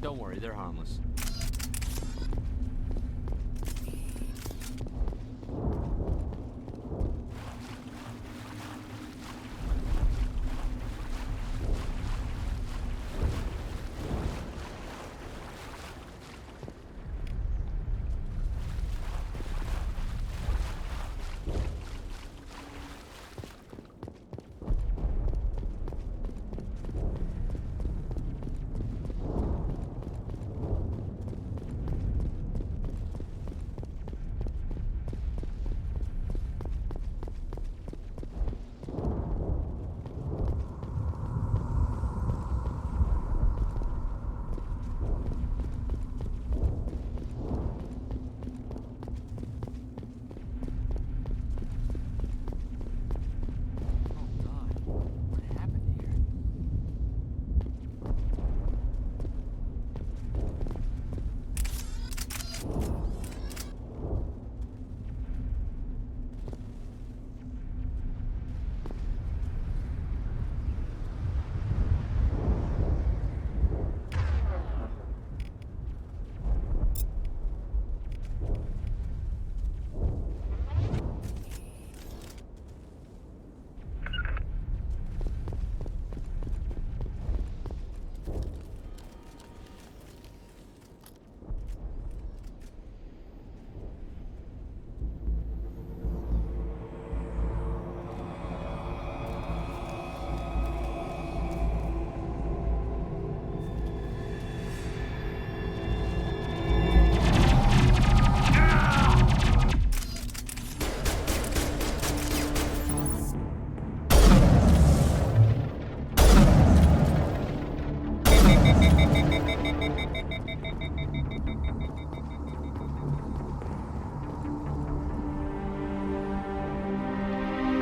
Don't worry, they're harmless.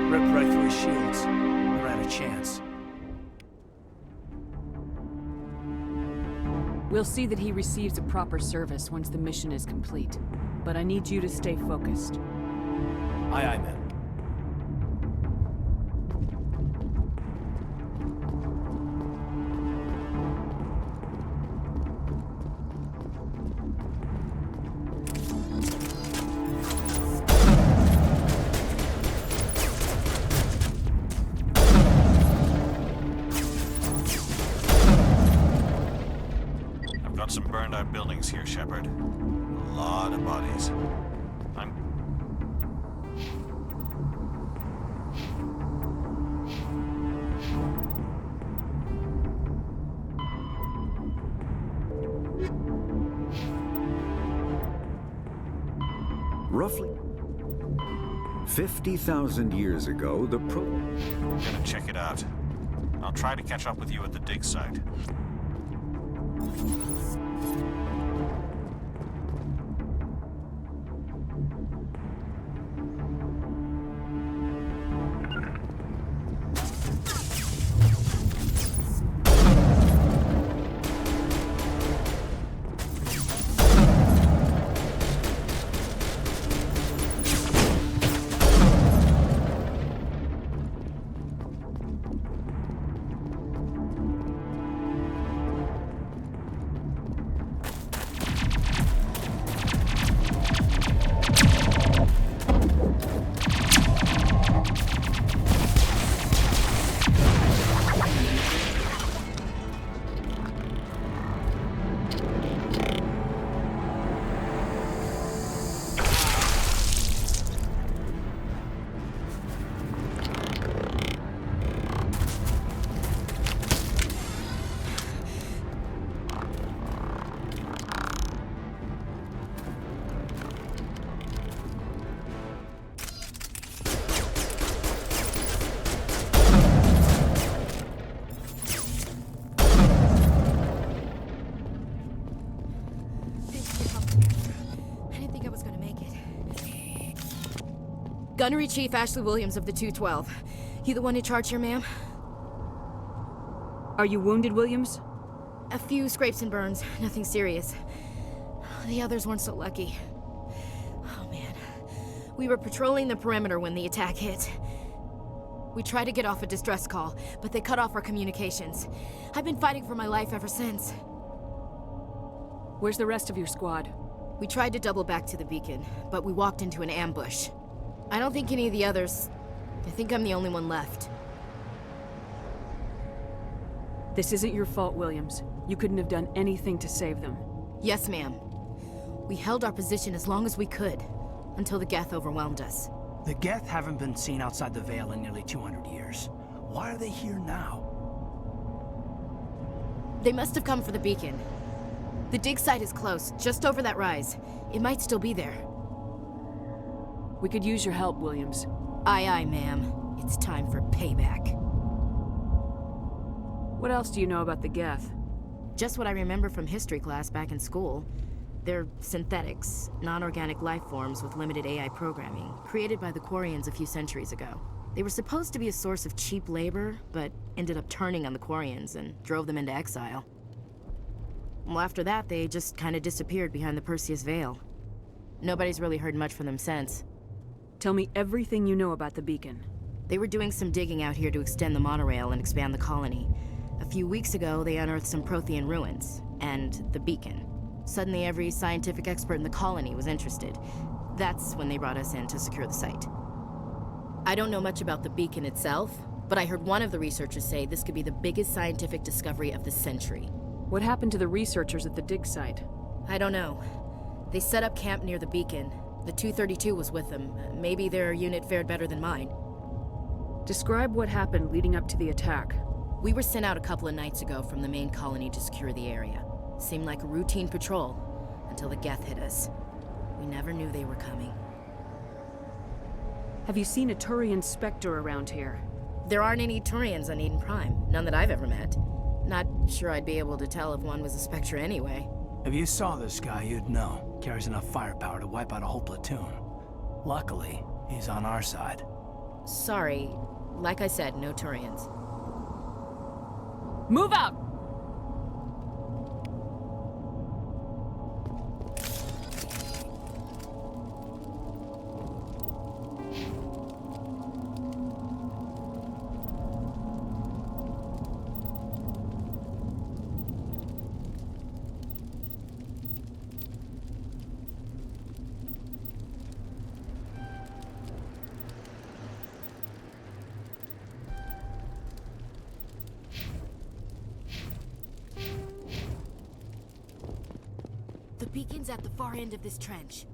Ripped right through his shields. Never had a chance. We'll see that he receives a proper service once the mission is complete. But I need you to stay focused. Aye, aye, man. Some burned out buildings here, Shepard. A lot of bodies. Roughly 50,000 years ago, the I'm gonna check it out. I'll try to catch up with you at the dig site. Gunnery Chief Ashley Williams of the 212. You the one in charge here, ma'am? Are you wounded, Williams? A few scrapes and burns, nothing serious. The others weren't so lucky. Oh man. We were patrolling the perimeter when the attack hit. We tried to get off a distress call, but they cut off our communications. I've been fighting for my life ever since. Where's the rest of your squad? We tried to double back to the beacon, but we walked into an ambush. I don't think any of the others... I think I'm the only one left. This isn't your fault, Williams. You couldn't have done anything to save them. Yes, ma'am. We held our position as long as we could, until the Geth overwhelmed us. The Geth haven't been seen outside the Vale in nearly 200 years. Why are they here now? They must have come for the beacon. The dig site is close, just over that rise. It might still be there. We could use your help, Williams. Aye, aye, ma'am. It's time for payback. What else do you know about the Geth? Just what I remember from history class back in school. They're synthetics, non-organic life forms with limited AI programming, created by the Quarians a few centuries ago. They were supposed to be a source of cheap labor, but ended up turning on the Quarians and drove them into exile. Well, after that, they just kind of disappeared behind the Perseus Veil. Nobody's really heard much from them since. Tell me everything you know about the beacon. They were doing some digging out here to extend the monorail and expand the colony. A few weeks ago, they unearthed some Prothean ruins, and the beacon. Suddenly, every scientific expert in the colony was interested. That's when they brought us in to secure the site. I don't know much about the beacon itself, but I heard one of the researchers say this could be the biggest scientific discovery of the century. What happened to the researchers at the dig site? I don't know. They set up camp near the beacon. The 232 was with them. Maybe their unit fared better than mine. Describe what happened leading up to the attack. We were sent out a couple of nights ago from the main colony to secure the area. Seemed like a routine patrol, until the Geth hit us. We never knew they were coming. Have you seen a Turian Spectre around here? There aren't any Turians on Eden Prime. None that I've ever met. Not sure I'd be able to tell if one was a Spectre anyway. If you saw this guy, you'd know. Carries enough firepower to wipe out a whole platoon. Luckily, he's on our side. Sorry. Like I said, no Turians. Move out! The beacon's at the far end of this trench.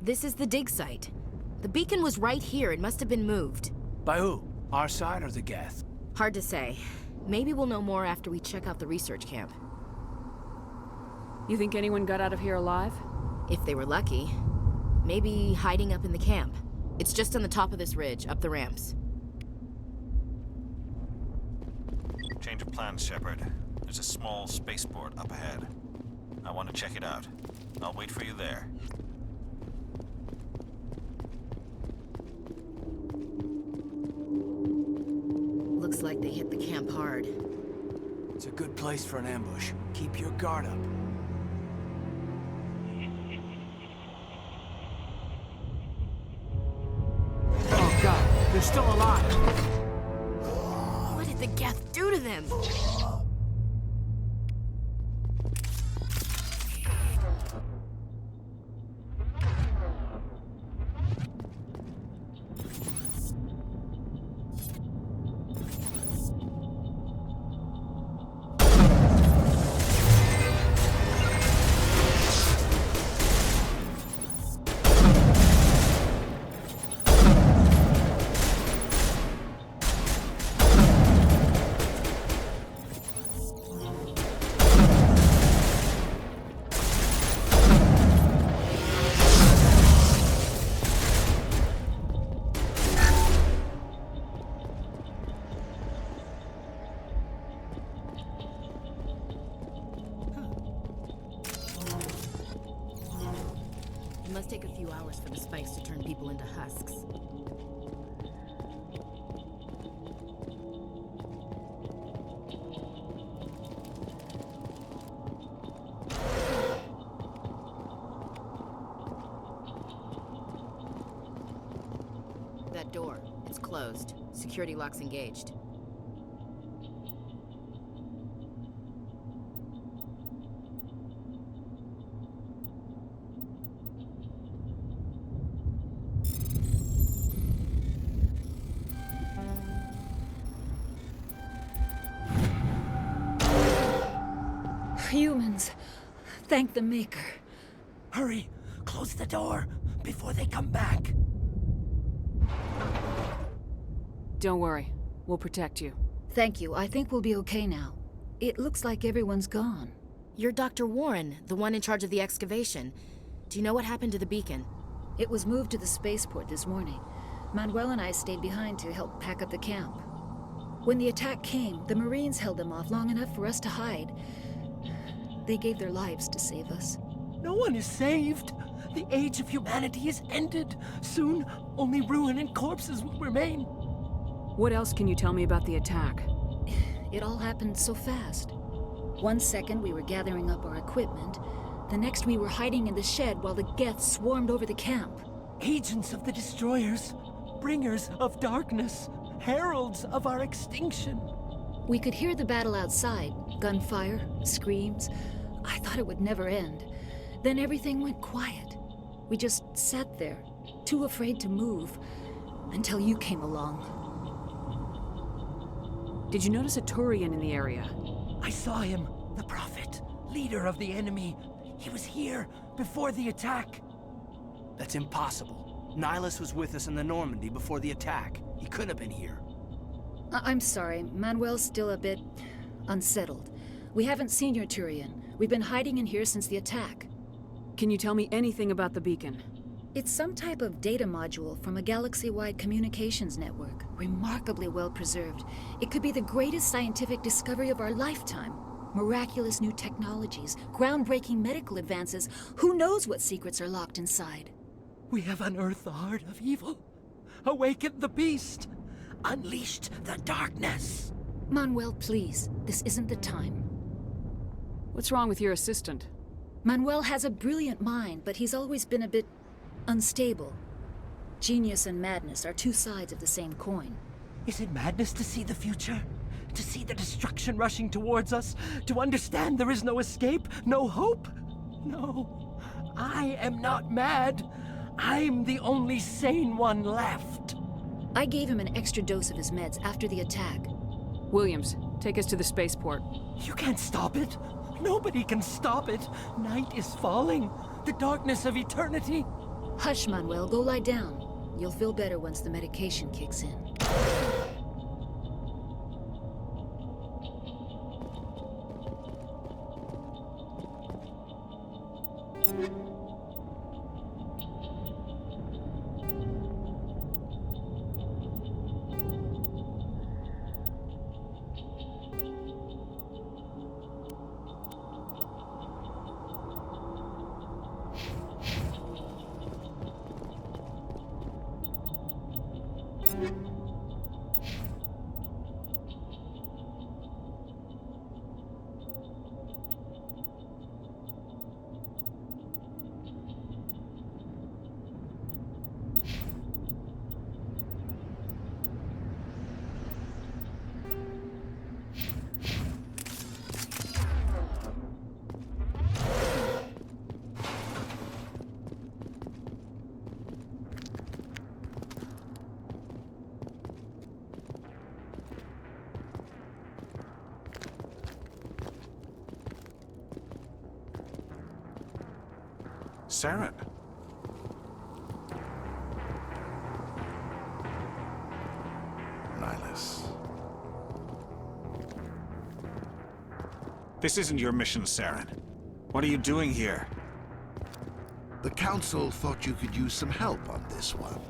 This is the dig site. The beacon was right here. It must have been moved. By who? Our side or the Geth? Hard to say. Maybe we'll know more after we check out the research camp. You think anyone got out of here alive? If they were lucky. Maybe hiding up in the camp. It's just on the top of this ridge, up the ramps. Change of plans, Shepard. There's a small spaceport up ahead. I want to check it out. I'll wait for you there. Looks like they hit the camp hard. It's a good place for an ambush. Keep your guard up. Oh god, they're still alive! What did the Geth do to them? It must take a few hours for the spikes to turn people into husks. That door, it's closed. Security lock's engaged. Humans. Thank the Maker. Hurry! Close the door before they come back. Don't worry. We'll protect you. Thank you. I think we'll be okay now. It looks like everyone's gone. You're Dr. Warren, the one in charge of the excavation. Do you know what happened to the beacon? It was moved to the spaceport this morning. Manuel and I stayed behind to help pack up the camp. When the attack came, the Marines held them off long enough for us to hide. They gave their lives to save us. No one is saved. The age of humanity is ended. Soon, only ruin and corpses will remain. What else can you tell me about the attack? It all happened so fast. 1 second we were gathering up our equipment. The next we were hiding in the shed while the Geth swarmed over the camp. Agents of the destroyers, bringers of darkness, heralds of our extinction. We could hear the battle outside. Gunfire, screams. I thought it would never end. Then everything went quiet. We just sat there, too afraid to move, until you came along. Did you notice a Turian in the area? I saw him, the Prophet, leader of the enemy. He was here before the attack. That's impossible. Nihilus was with us in the Normandy before the attack. He couldn't have been here. I'm sorry, Manuel's still a bit unsettled. We haven't seen your Turian. We've been hiding in here since the attack. Can you tell me anything about the beacon? It's some type of data module from a galaxy-wide communications network. Remarkably well preserved. It could be the greatest scientific discovery of our lifetime. Miraculous new technologies, groundbreaking medical advances. Who knows what secrets are locked inside? We have unearthed the heart of evil, awakened the beast, unleashed the darkness. Manuel, please. This isn't the time. What's wrong with your assistant? Manuel has a brilliant mind, but he's always been a bit unstable. Genius and madness are two sides of the same coin. Is it madness to see the future? To see the destruction rushing towards us? To understand there is no escape? No hope? No. I am not mad. I'm the only sane one left. I gave him an extra dose of his meds after the attack. Williams, take us to the spaceport. You can't stop it. Nobody can stop it. Night is falling. The darkness of eternity. Hush, Manuel, go lie down. You'll feel better once the medication kicks in. Saren. Nihilus. This isn't your mission, Saren. What are you doing here? The Council thought you could use some help on this one.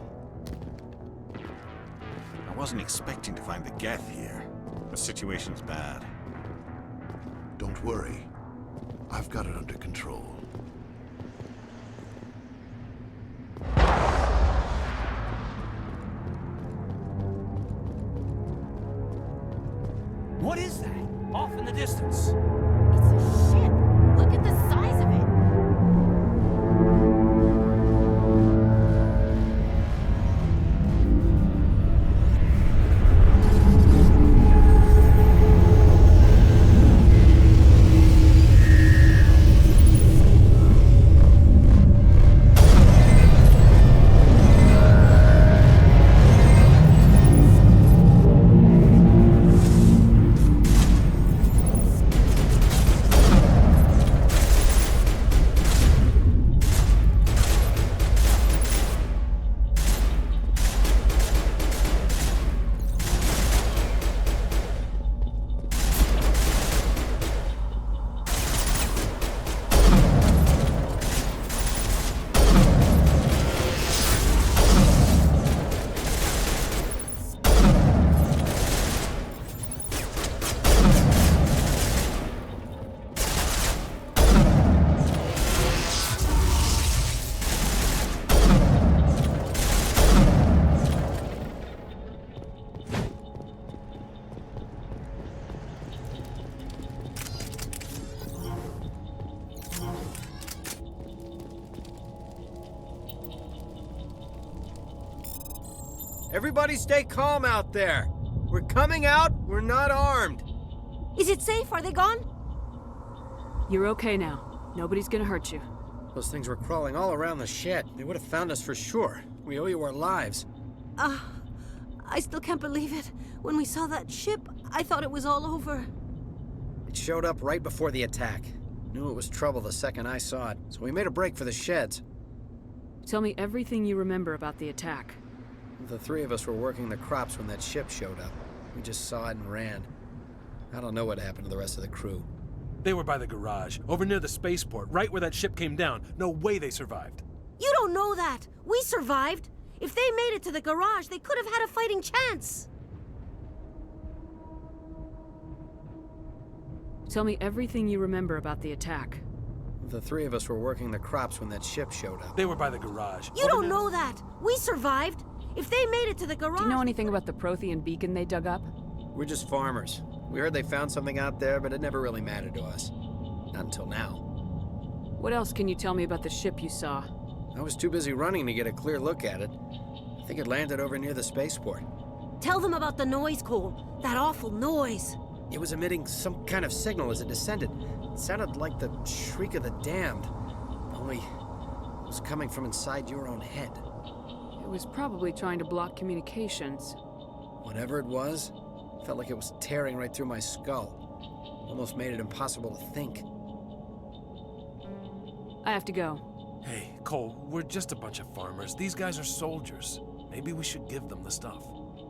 I wasn't expecting to find the Geth here. The situation's bad. Don't worry. I've got it under control. What is that? Off in the distance. It's a ship. Look at the size of it. Everybody stay calm out there. We're coming out, we're not armed. Is it safe? Are they gone? You're okay now. Nobody's gonna hurt you. Those things were crawling all around the shed. They would have found us for sure. We owe you our lives. I still can't believe it. When we saw that ship, I thought it was all over. It showed up right before the attack. Knew it was trouble the second I saw it, so we made a break for the sheds. Tell me everything you remember about the attack. The three of us were working the crops when that ship showed up. We just saw it and ran. I don't know what happened to the rest of the crew. They were by the garage, over near the spaceport, right where that ship came down. No way they survived. You don't know that. We survived. If they made it to the garage, they could have had a fighting chance. Tell me everything you remember about the attack. The three of us were working the crops when that ship showed up. They were by the garage. You don't know that. We survived. If they made it to the garage... Do you know anything about the Prothean beacon they dug up? We're just farmers. We heard they found something out there, but it never really mattered to us. Not until now. What else can you tell me about the ship you saw? I was too busy running to get a clear look at it. I think it landed over near the spaceport. Tell them about the noise, Cole. That awful noise. It was emitting some kind of signal as it descended. It sounded like the shriek of the damned. Only it was coming from inside your own head. It was probably trying to block communications. Whatever it was, felt like it was tearing right through my skull. Almost made it impossible to think. I have to go. Hey, Cole, we're just a bunch of farmers. These guys are soldiers. Maybe we should give them the stuff.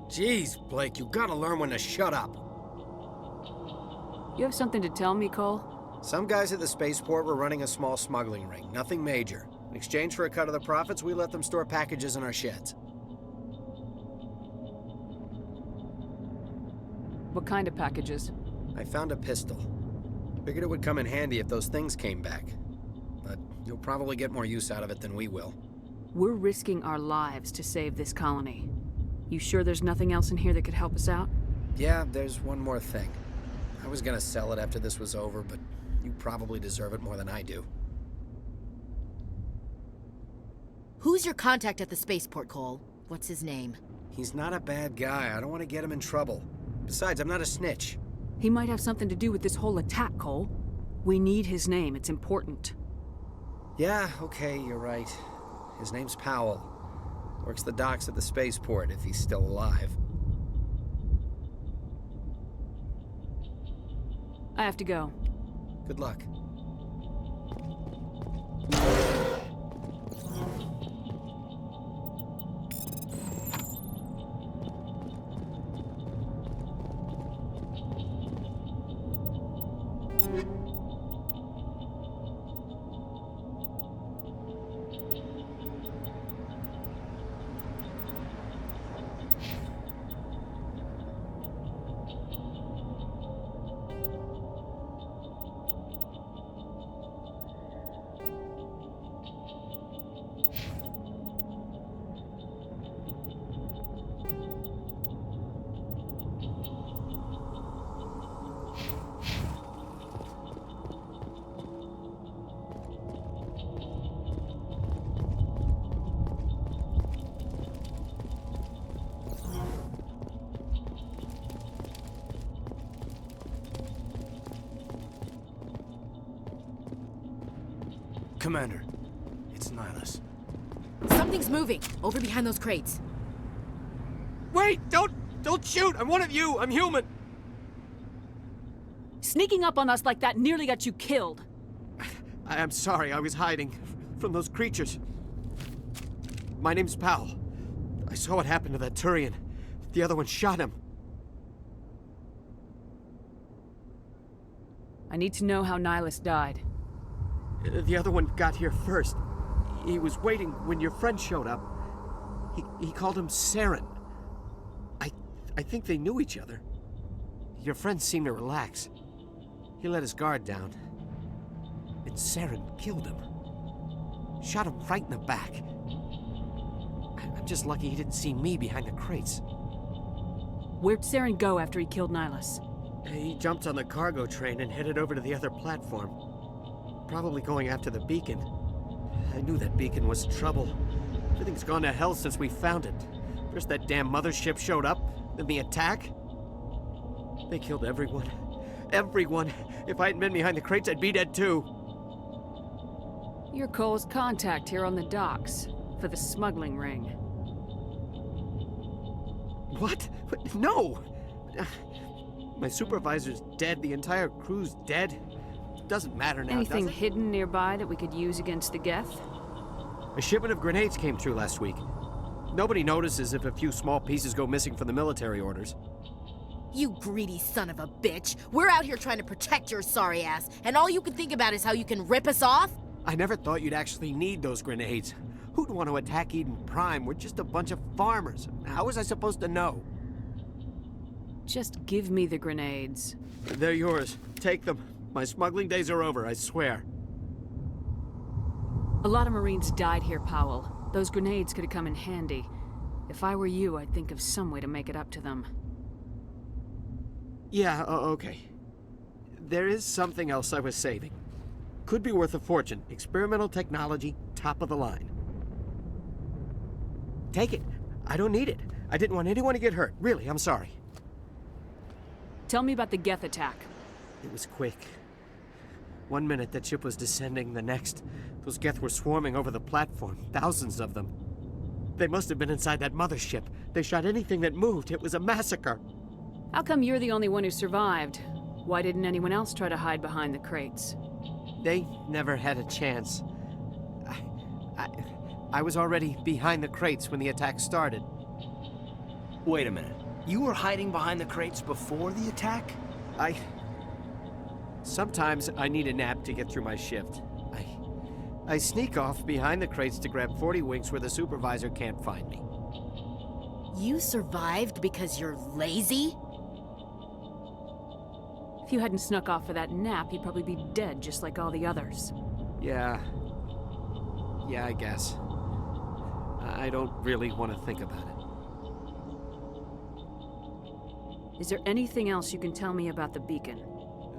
Jeez, Blake, you gotta learn when to shut up. You have something to tell me, Cole? Some guys at the spaceport were running a small smuggling ring, nothing major. In exchange for a cut of the profits, we let them store packages in our sheds. What kind of packages? I found a pistol. Figured it would come in handy if those things came back. But you'll probably get more use out of it than we will. We're risking our lives to save this colony. You sure there's nothing else in here that could help us out? Yeah, there's one more thing. I was gonna sell it after this was over, but you probably deserve it more than I do. Who's your contact at the spaceport, Cole? What's his name? He's not a bad guy. I don't want to get him in trouble. Besides, I'm not a snitch. He might have something to do with this whole attack, Cole. We need his name. It's important. Yeah, okay, you're right. His name's Powell. Works the docks at the spaceport, if he's still alive. I have to go. Good luck. Commander, it's Nihilus. Something's moving, over behind those crates. Wait! Don't shoot! I'm one of you! I'm human! Sneaking up on us like that nearly got you killed. I'm sorry, I was hiding from those creatures. My name's Powell. I saw what happened to that Turian. The other one shot him. I need to know how Nihilus died. The other one got here first. He was waiting when your friend showed up. He called him Saren. I think they knew each other. Your friend seemed to relax. He let his guard down. And Saren killed him. Shot him right in the back. I'm just lucky he didn't see me behind the crates. Where'd Saren go after he killed Nihilus? He jumped on the cargo train and headed over to the other platform. Probably going after the beacon. I knew that beacon was trouble. Everything's gone to hell since we found it. First that damn mothership showed up, then the attack. They killed everyone. Everyone! If I hadn't been behind the crates, I'd be dead too. You're Cole's contact here on the docks, for the smuggling ring. What? No! My supervisor's dead, the entire crew's dead. Doesn't matter now, Anything does it? hidden nearby that we could use against the Geth? A shipment of grenades came through last week. Nobody notices if a few small pieces go missing from the military orders. You greedy son of a bitch. We're out here trying to protect your sorry ass, and all you can think about is how you can rip us off? I never thought you'd actually need those grenades. Who'd want to attack Eden Prime? We're just a bunch of farmers. How was I supposed to know? Just give me the grenades. They're yours. Take them. My smuggling days are over, I swear. A lot of Marines died here, Powell. Those grenades could have come in handy. If I were you, I'd think of some way to make it up to them. Yeah, okay. There is something else I was saving. Could be worth a fortune. Experimental technology, top of the line. Take it. I don't need it. I didn't want anyone to get hurt. Really, I'm sorry. Tell me about the Geth attack. It was quick. 1 minute that ship was descending, the next, those Geth were swarming over the platform, thousands of them. They must have been inside that mothership. They shot anything that moved. It was a massacre. How come you're the only one who survived? Why didn't anyone else try to hide behind the crates? They never had a chance. I was already behind the crates when the attack started. Wait a minute. You were hiding behind the crates before the attack? Sometimes I need a nap to get through my shift. I sneak off behind the crates to grab 40 winks where the supervisor can't find me. You survived because you're lazy? If you hadn't snuck off for that nap, you'd probably be dead just like all the others. Yeah, I guess. I don't really want to think about it. Is there anything else you can tell me about the beacon?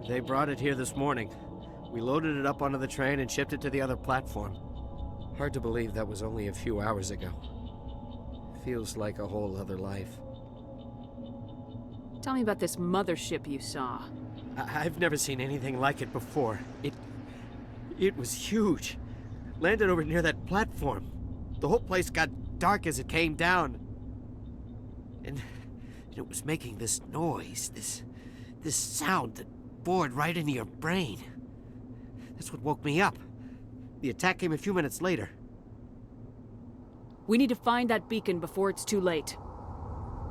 They brought it here this morning. We loaded it up onto the train and shipped it to the other platform. Hard to believe that was only a few hours ago. Feels like a whole other life. Tell me about this mothership you saw. I've never seen anything like it before. It was huge. Landed over near that platform. The whole place got dark as it came down. And it was making this noise, this sound that bored right into your brain. That's what woke me up. The attack came a few minutes later. We need to find that beacon before it's too late.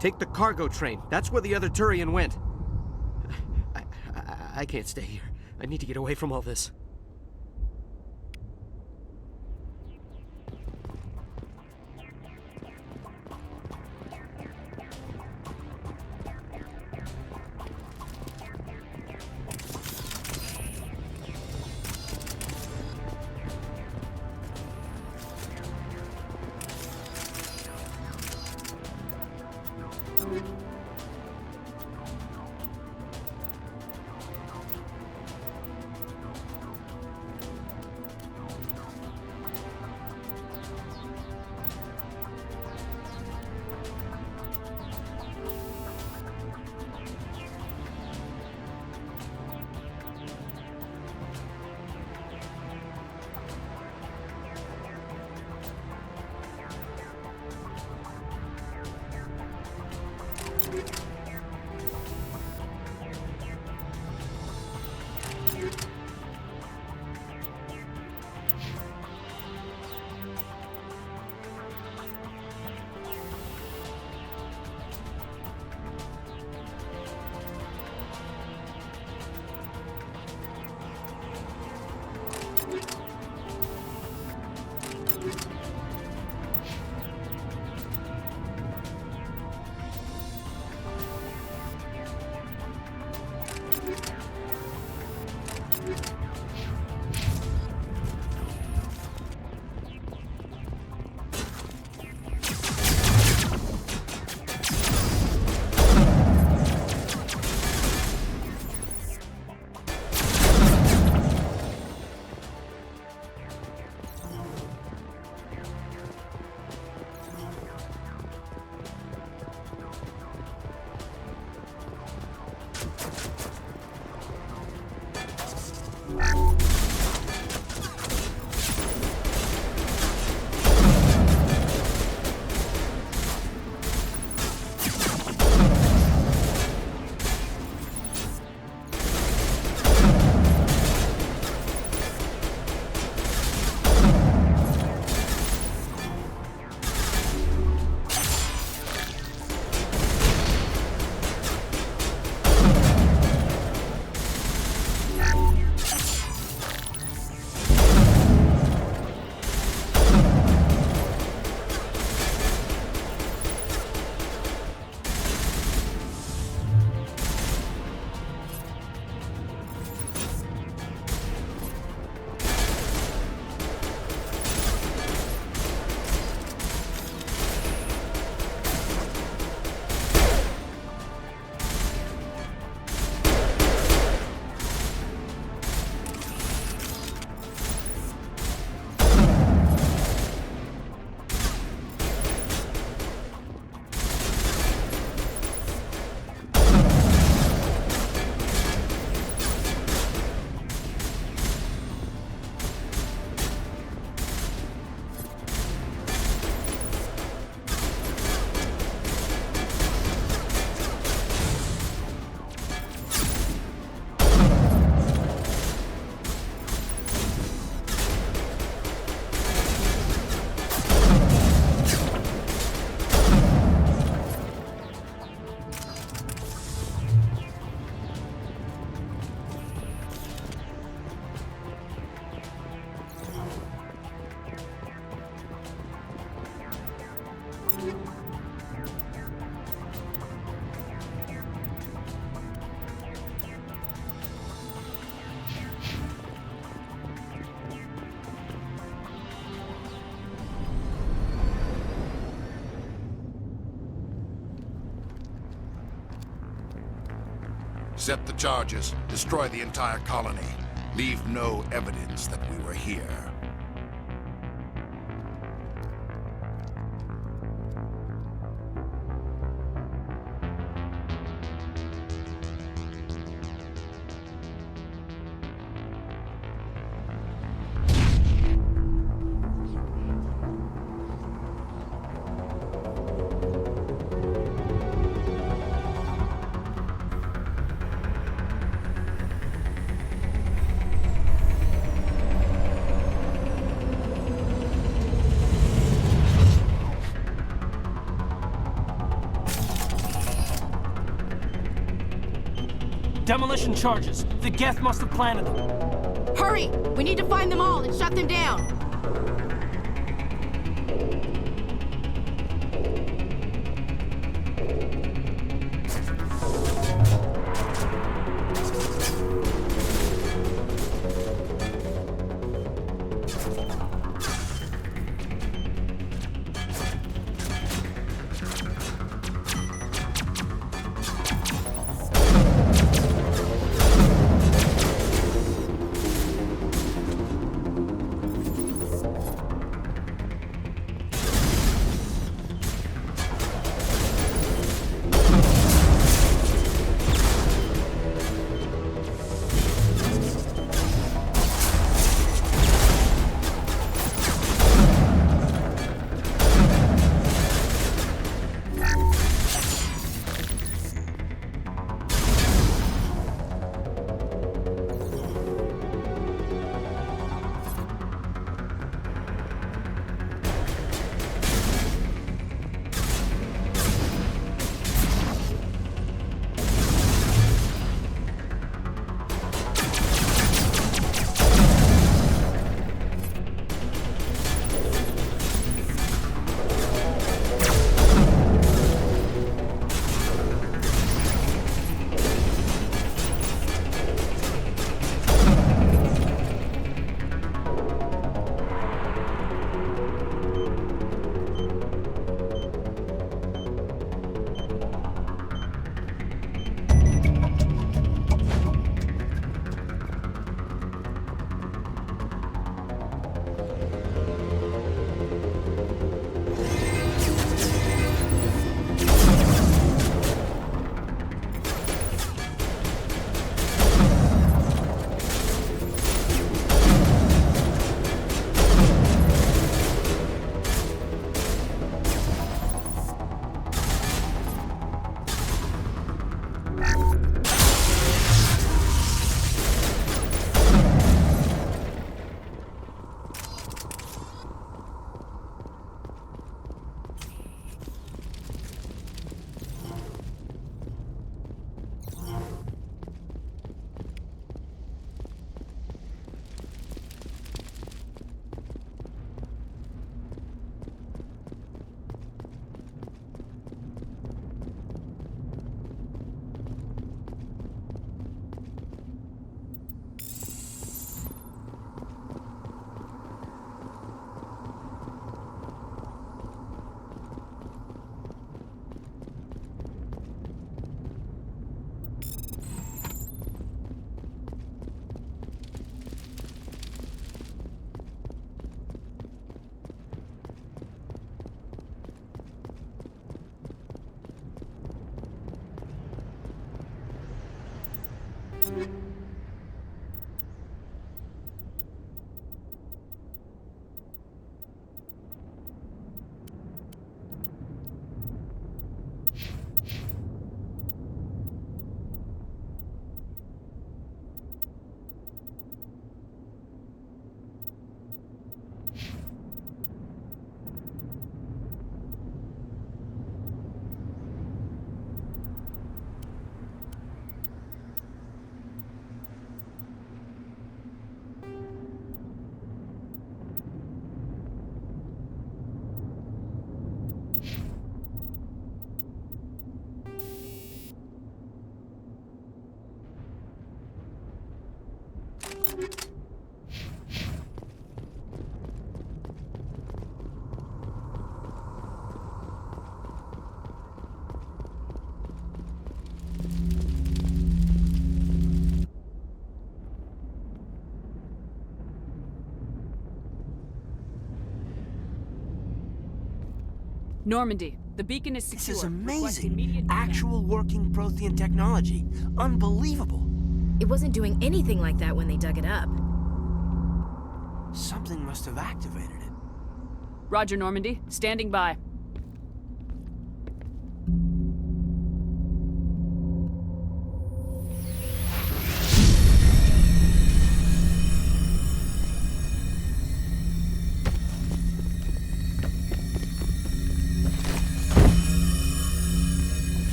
Take the cargo train. That's where the other Turian went. I can't stay here. I need to get away from all this. Set the charges. Destroy the entire colony. Leave no evidence that we were here. Demolition charges. The Geth must have planted them. Hurry! We need to find them all and shut them down! Normandy, the beacon is secure. This is Request amazing. immediate Actual working Prothean technology. Unbelievable. It wasn't doing anything like that when they dug it up. Something must have activated it. Roger, Normandy. Standing by.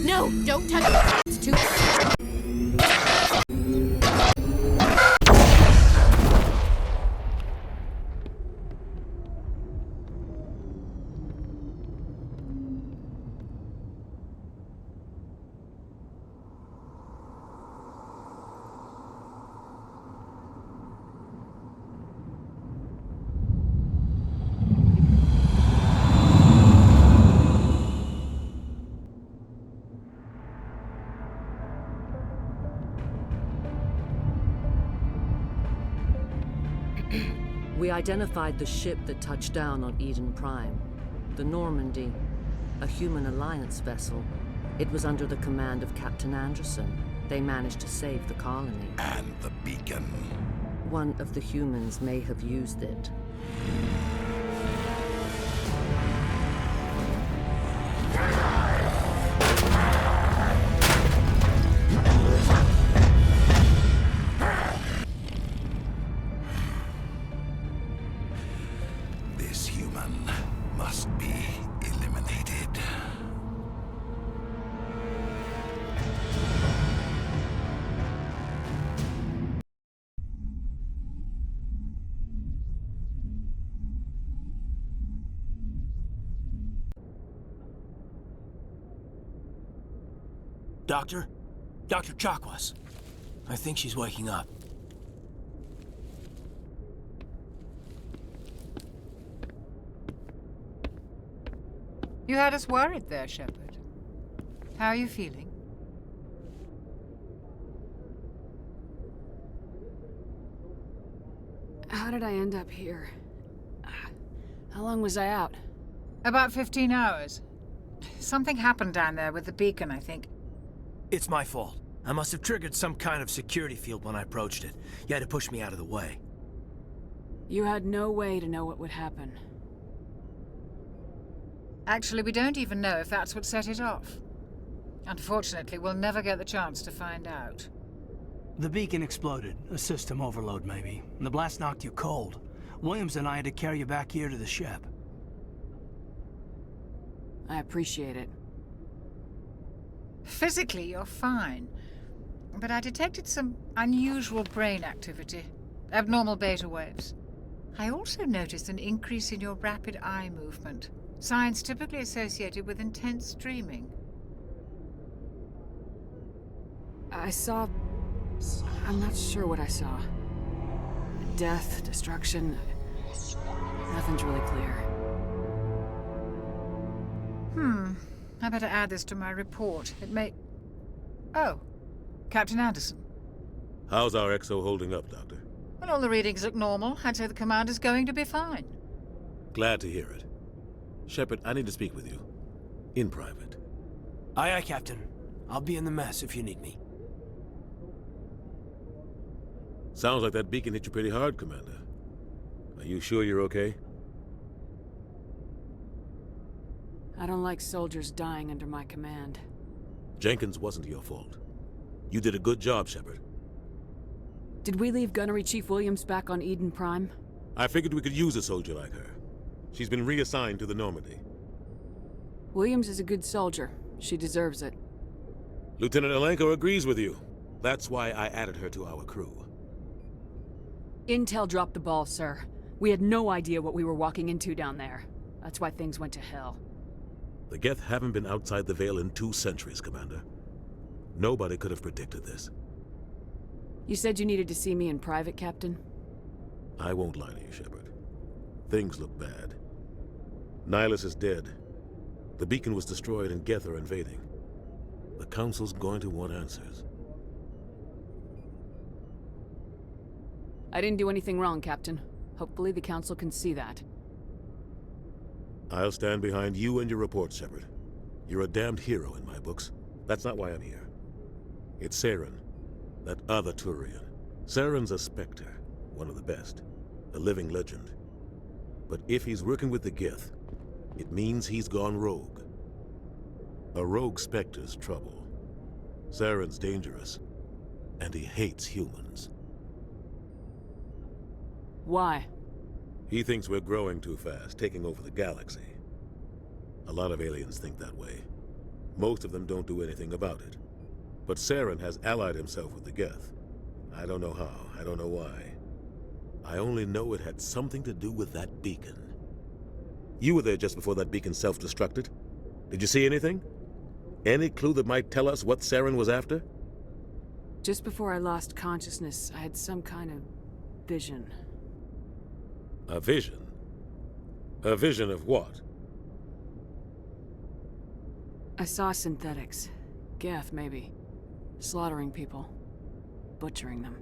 No, don't touch it. It's too... We identified the ship that touched down on Eden Prime. The Normandy, a human alliance vessel. It was under the command of Captain Anderson. They managed to save the colony. And the beacon. One of the humans may have used it. This human must be eliminated. Doctor? Dr. Chakwas. I think she's waking up. You had us worried there, Shepard. How are you feeling? How did I end up here? How long was I out? About 15 hours. Something happened down there with the beacon, I think. It's my fault. I must have triggered some kind of security field when I approached it. You had to push me out of the way. You had no way to know what would happen. Actually, we don't even know if that's what set it off. Unfortunately, we'll never get the chance to find out. The beacon exploded. A system overload, maybe. And the blast knocked you cold. Williams and I had to carry you back here to the ship. I appreciate it. Physically, you're fine. But I detected some unusual brain activity. Abnormal beta waves. I also noticed an increase in your rapid eye movement. Signs typically associated with intense dreaming. I saw... I'm not sure what I saw. Death, destruction... Nothing's really clear. I better add this to my report. It may... Oh, Captain Anderson. How's our XO holding up, Doctor? Well, all the readings look normal. I'd say the commander's going to be fine. Glad to hear it. Shepard, I need to speak with you. In private. Aye, aye, Captain. I'll be in the mess if you need me. Sounds like that beacon hit you pretty hard, Commander. Are you sure you're okay? I don't like soldiers dying under my command. Jenkins wasn't your fault. You did a good job, Shepard. Did we leave Gunnery Chief Williams back on Eden Prime? I figured we could use a soldier like her. She's been reassigned to the Normandy. Williams is a good soldier. She deserves it. Lieutenant Alenko agrees with you. That's why I added her to our crew. Intel dropped the ball, sir. We had no idea what we were walking into down there. That's why things went to hell. The Geth haven't been outside the Veil in 2 centuries, Commander. Nobody could have predicted this. You said you needed to see me in private, Captain? I won't lie to you, Shepard. Things look bad. Nihilus is dead. The beacon was destroyed and Geth are invading. The Council's going to want answers. I didn't do anything wrong, Captain. Hopefully the Council can see that. I'll stand behind you and your report, Shepard. You're a damned hero in my books. That's not why I'm here. It's Saren, that other Turian. Saren's a Spectre, one of the best, a living legend. But if he's working with the Geth, it means he's gone rogue. A rogue Spectre's trouble. Saren's dangerous, and he hates humans. Why? He thinks we're growing too fast, taking over the galaxy. A lot of aliens think that way. Most of them don't do anything about it. But Saren has allied himself with the Geth. I don't know how, I don't know why. I only know it had something to do with that beacon. You were there just before that beacon self-destructed. Did you see anything? Any clue that might tell us what Saren was after? Just before I lost consciousness, I had some kind of vision. A vision? A vision of what? I saw synthetics. Geth, maybe. Slaughtering people. Butchering them.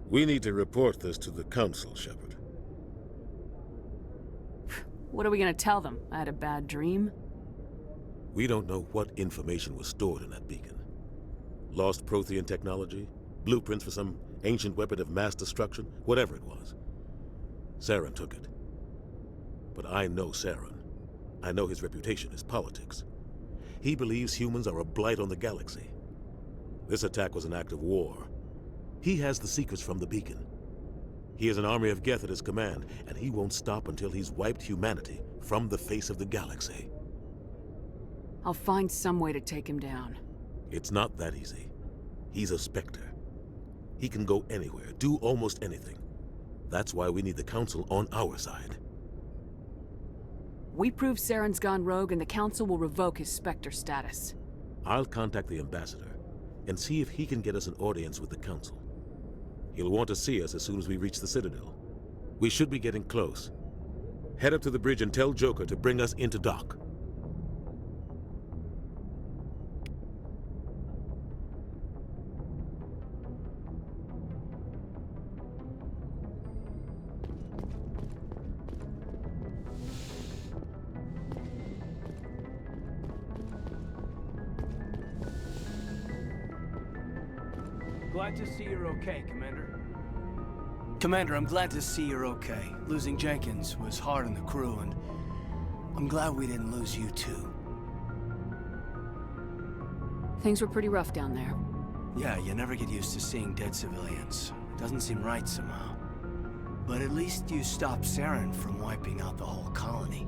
We need to report this to the Council, Shepard. What are we gonna tell them? I had a bad dream? We don't know what information was stored in that beacon. Lost Prothean technology? Blueprints for some ancient weapon of mass destruction? Whatever it was. Saren took it. But I know Saren. I know his reputation is politics. He believes humans are a blight on the galaxy. This attack was an act of war. He has the secrets from the beacon. He has an army of Geth at his command, and he won't stop until he's wiped humanity from the face of the galaxy. I'll find some way to take him down. It's not that easy. He's a Spectre. He can go anywhere, do almost anything. That's why we need the Council on our side. We prove Saren's gone rogue and the Council will revoke his Spectre status. I'll contact the Ambassador and see if he can get us an audience with the Council. He'll want to see us as soon as we reach the Citadel. We should be getting close. Head up to the bridge and tell Joker to bring us into dock. Glad to see you're okay, Commander. Commander, I'm glad to see you're okay. Losing Jenkins was hard on the crew, and I'm glad we didn't lose you too. Things were pretty rough down there. Yeah, you never get used to seeing dead civilians. It doesn't seem right somehow. But at least you stopped Saren from wiping out the whole colony.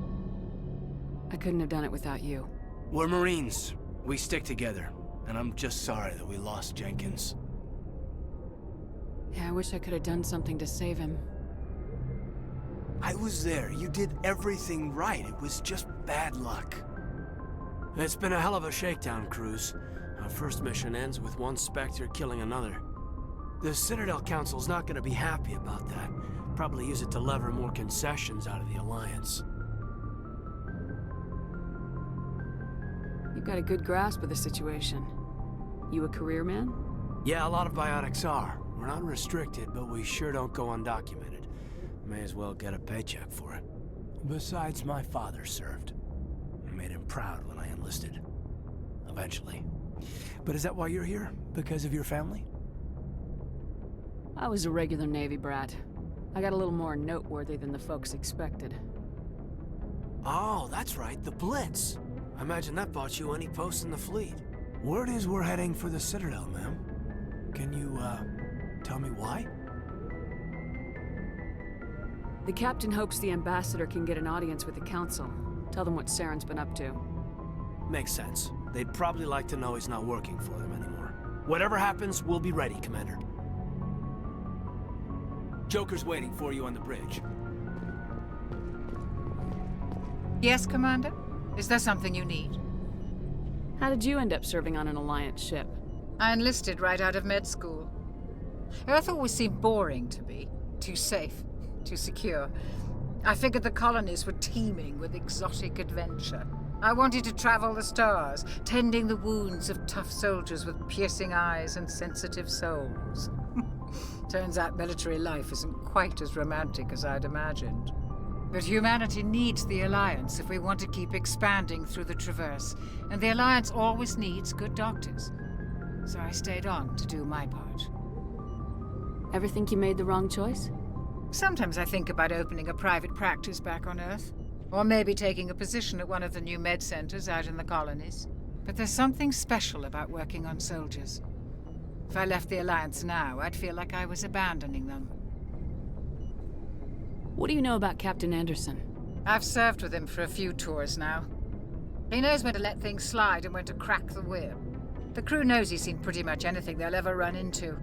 I couldn't have done it without you. We're Marines. We stick together. And I'm just sorry that we lost Jenkins. Yeah, I wish I could have done something to save him. I was there. You did everything right. It was just bad luck. It's been a hell of a shakedown, Cruz. Our first mission ends with one Spectre killing another. The Citadel Council's not gonna be happy about that. Probably use it to lever more concessions out of the Alliance. You've got a good grasp of the situation. You a career man? Yeah, a lot of biotics are. We're not restricted, but we sure don't go undocumented. May as well get a paycheck for it. Besides, my father served. I made him proud when I enlisted. Eventually. But is that why you're here? Because of your family? I was a regular Navy brat. I got a little more noteworthy than the folks expected. Oh, that's right, the Blitz. I imagine that bought you any post in the fleet. Word is we're heading for the Citadel, ma'am. Can you, tell me why? The captain hopes the ambassador can get an audience with the council. Tell them what Saren's been up to. Makes sense. They'd probably like to know he's not working for them anymore. Whatever happens, we'll be ready, Commander. Joker's waiting for you on the bridge. Yes, Commander? Is there something you need? How did you end up serving on an Alliance ship? I enlisted right out of med school. Earth always seemed boring to me. Too safe, too secure. I figured the colonies were teeming with exotic adventure. I wanted to travel the stars, tending the wounds of tough soldiers with piercing eyes and sensitive souls. Turns out military life isn't quite as romantic as I'd imagined. But humanity needs the Alliance if we want to keep expanding through the Traverse, and the Alliance always needs good doctors. So I stayed on to do my part. Ever think you made the wrong choice? Sometimes I think about opening a private practice back on Earth, or maybe taking a position at one of the new med centers out in the colonies. But there's something special about working on soldiers. If I left the Alliance now, I'd feel like I was abandoning them. What do you know about Captain Anderson? I've served with him for a few tours now. He knows when to let things slide and when to crack the whip. The crew knows he's seen pretty much anything they'll ever run into.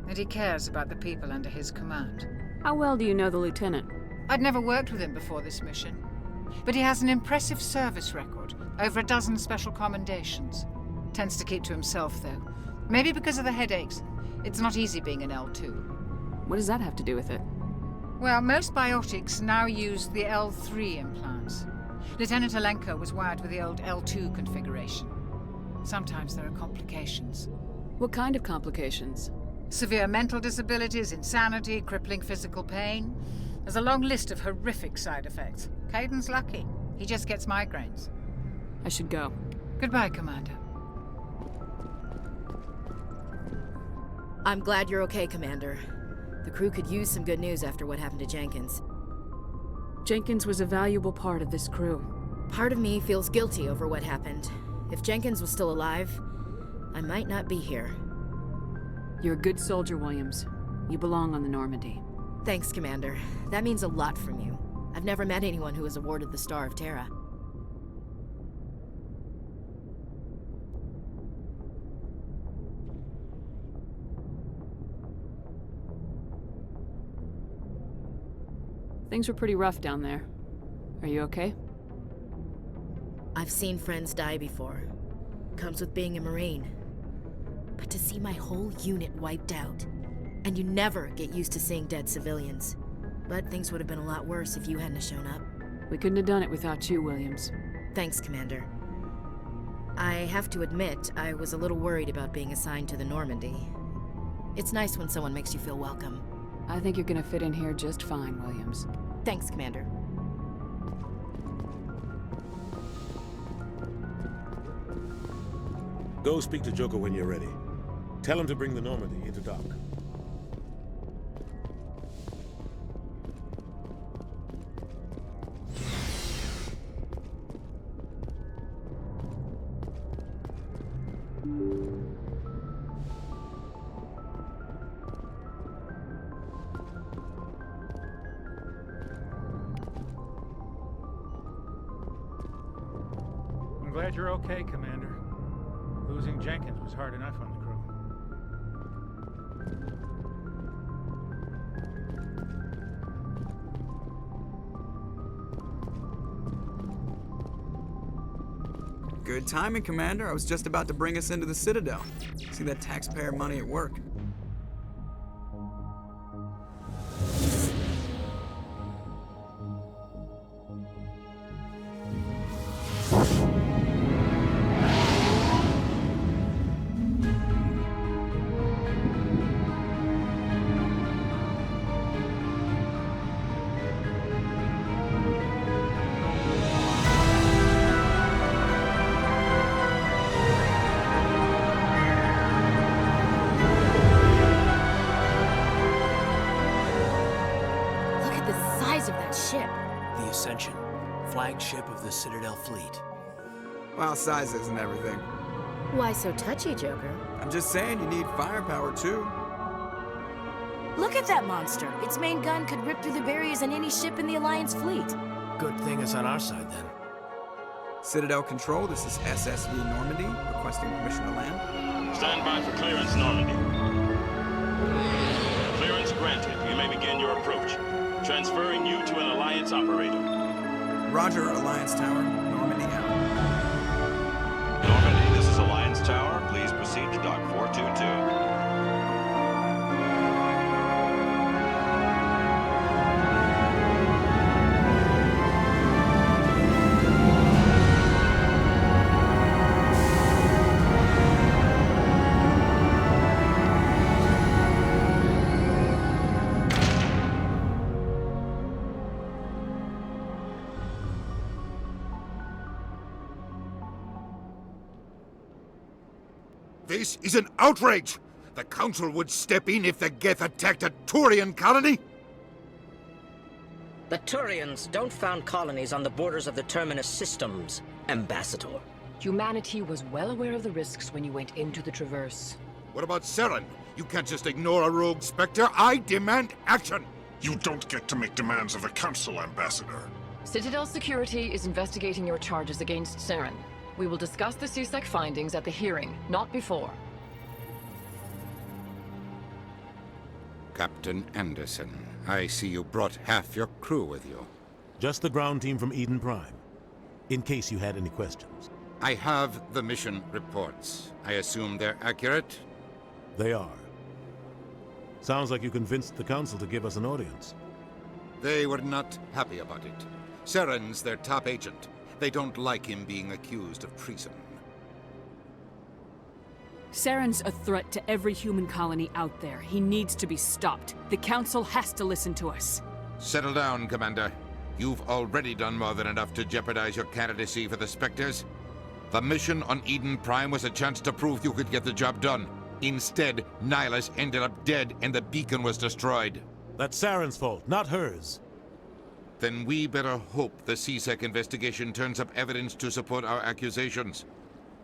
And he cares about the people under his command. How well do you know the Lieutenant? I'd never worked with him before this mission. But he has an impressive service record, over a dozen special commendations. Tends to keep to himself, though. Maybe because of the headaches. It's not easy being an L2. What does that have to do with it? Well, most biotics now use the L3 implants. Lieutenant Alenko was wired with the old L2 configuration. Sometimes there are complications. What kind of complications? Severe mental disabilities, insanity, crippling physical pain. There's a long list of horrific side effects. Caden's lucky. He just gets migraines. I should go. Goodbye, Commander. I'm glad you're okay, Commander. The crew could use some good news after what happened to Jenkins. Jenkins was a valuable part of this crew. Part of me feels guilty over what happened. If Jenkins was still alive, I might not be here. You're a good soldier, Williams. You belong on the Normandy. Thanks, Commander. That means a lot from you. I've never met anyone who was awarded the Star of Terra. Things were pretty rough down there. Are you okay? I've seen friends die before. Comes with being a Marine. But to see my whole unit wiped out, and you never get used to seeing dead civilians. But things would have been a lot worse if you hadn't shown up. We couldn't have done it without you, Williams. Thanks, Commander. I have to admit, I was a little worried about being assigned to the Normandy. It's nice when someone makes you feel welcome. I think you're gonna fit in here just fine, Williams. Thanks, Commander. Go speak to Joker when you're ready. Tell him to bring the Normandy into dock. I'm glad you're okay, Commander. Losing Jenkins was hard enough on the crew. Good timing, Commander. I was just about to bring us into the Citadel. See that taxpayer money at work. Flagship of the Citadel fleet. Well, size isn't everything. Why so touchy, Joker? I'm just saying you need firepower, too. Look at that monster! Its main gun could rip through the barriers in any ship in the Alliance fleet. Good thing it's on our side, then. Citadel Control, this is SSV Normandy, requesting permission to land. Stand by for clearance, Normandy. Clearance granted. You may begin your approach. Transferring you to an Alliance operator. Roger, Alliance Tower. Normandy out. Normandy, this is Alliance Tower. Please proceed to Dock 422. This is an outrage! The Council would step in if the Geth attacked a Turian colony? The Turians don't found colonies on the borders of the Terminus systems, Ambassador. Humanity was well aware of the risks when you went into the Traverse. What about Saren? You can't just ignore a rogue Spectre. I demand action! You don't get to make demands of the Council, Ambassador. Citadel Security is investigating your charges against Saren. We will discuss the CSEC findings at the hearing, not before. Captain Anderson, I see you brought half your crew with you. Just the ground team from Eden Prime, in case you had any questions. I have the mission reports. I assume they're accurate? They are. Sounds like you convinced the Council to give us an audience. They were not happy about it. Saren's their top agent. They don't like him being accused of treason. Saren's a threat to every human colony out there. He needs to be stopped. The Council has to listen to us. Settle down, Commander. You've already done more than enough to jeopardize your candidacy for the Spectres. The mission on Eden Prime was a chance to prove you could get the job done. Instead, Nihilus ended up dead and the beacon was destroyed. That's Saren's fault, not hers. Then we better hope the CSEC investigation turns up evidence to support our accusations.